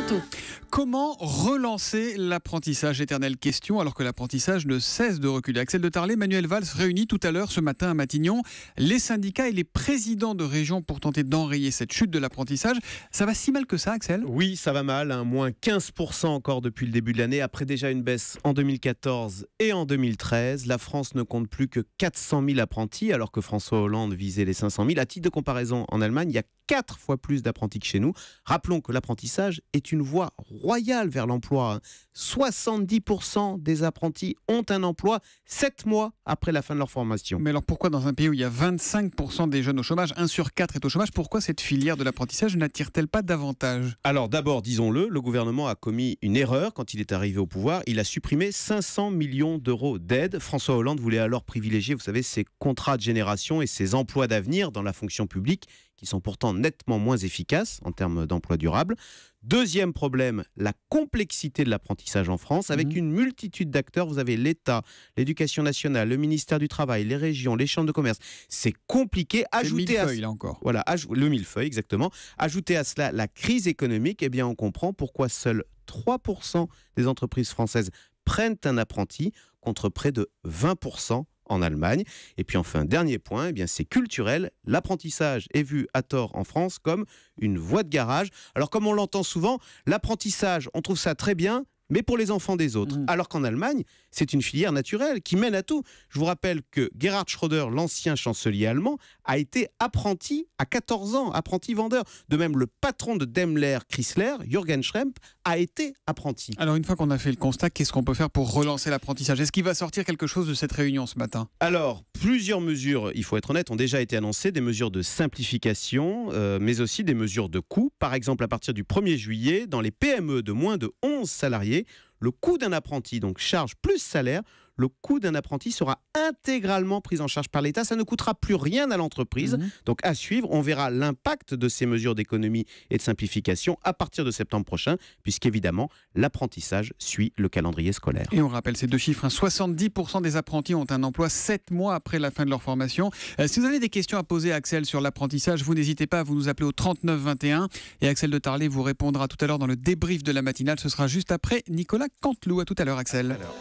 bientôt. Comment relancer l'apprentissage? Éternelle question, alors que l'apprentissage ne cesse de reculer. Axel de Tarlé, Manuel Valls réunit tout à l'heure ce matin à Matignon les syndicats et les présidents de régions pour tenter d'enrayer cette chute de l'apprentissage. Ça va si mal que ça, Axel? Oui, ça va mal, moins 15% encore depuis le début de l'année, après déjà une baisse en 2014 et en 2013. La France ne compte plus que 400 000 apprentis, alors que François Hollande visait les 500 000. À titre de comparaison, en Allemagne, il y a 4 fois plus d'apprentis que chez nous. Rappelons que l'apprentissage est une voie royale vers l'emploi. 70% des apprentis ont un emploi 7 mois après la fin de leur formation. Mais alors pourquoi dans un pays où il y a 25% des jeunes au chômage, 1 sur 4 est au chômage, pourquoi cette filière de l'apprentissage n'attire-t-elle pas davantage? Alors d'abord, disons-le, le gouvernement a commis une erreur quand il est arrivé au pouvoir. Il a supprimé 500 millions d'euros d'aide. François Hollande voulait alors privilégier, vous savez, ses contrats de génération et ses emplois d'avenir dans la fonction publique, qui sont pourtant nettement moins efficaces en termes d'emploi durable. Deuxième problème, la complexité de l'apprentissage en France, avec une multitude d'acteurs. Vous avez l'État, l'Éducation nationale, le ministère du Travail, les régions, les chambres de commerce. C'est compliqué. C'est le millefeuille, là encore. Voilà, le millefeuille, exactement. Ajoutez à cela la crise économique, eh bien on comprend pourquoi seuls 3% des entreprises françaises prennent un apprenti, contre près de 20% en Allemagne. Et puis enfin, dernier point, eh bien, c'est culturel. L'apprentissage est vu à tort en France comme une voie de garage. Alors comme on l'entend souvent, l'apprentissage, on trouve ça très bien, mais pour les enfants des autres. Alors qu'en Allemagne, c'est une filière naturelle qui mène à tout. Je vous rappelle que Gerhard Schröder, l'ancien chancelier allemand, a été apprenti à 14 ans, apprenti vendeur. De même, le patron de Daimler Chrysler, Jürgen Schremp, a été apprenti. Alors une fois qu'on a fait le constat, qu'est-ce qu'on peut faire pour relancer l'apprentissage? Est-ce qu'il va sortir quelque chose de cette réunion ce matin? Alors, plusieurs mesures, il faut être honnête, ont déjà été annoncées, des mesures de simplification, mais aussi des mesures de coût. Par exemple, à partir du 1er juillet, dans les PME de moins de 11 salariés, le coût d'un apprenti, donc charge plus salaire, le coût d'un apprenti sera intégralement pris en charge par l'État. Ça ne coûtera plus rien à l'entreprise. Donc à suivre, on verra l'impact de ces mesures d'économie et de simplification à partir de septembre prochain, puisqu'évidemment, l'apprentissage suit le calendrier scolaire. Et on rappelle ces deux chiffres, 70% des apprentis ont un emploi 7 mois après la fin de leur formation. Si vous avez des questions à poser à Axel sur l'apprentissage, vous n'hésitez pas à vous nous appeler au 39 21 et Axel de Tarlé vous répondra tout à l'heure dans le débrief de la matinale. Ce sera juste après Nicolas Canteloup. À tout à l'heure, Axel. À tout à l'heure.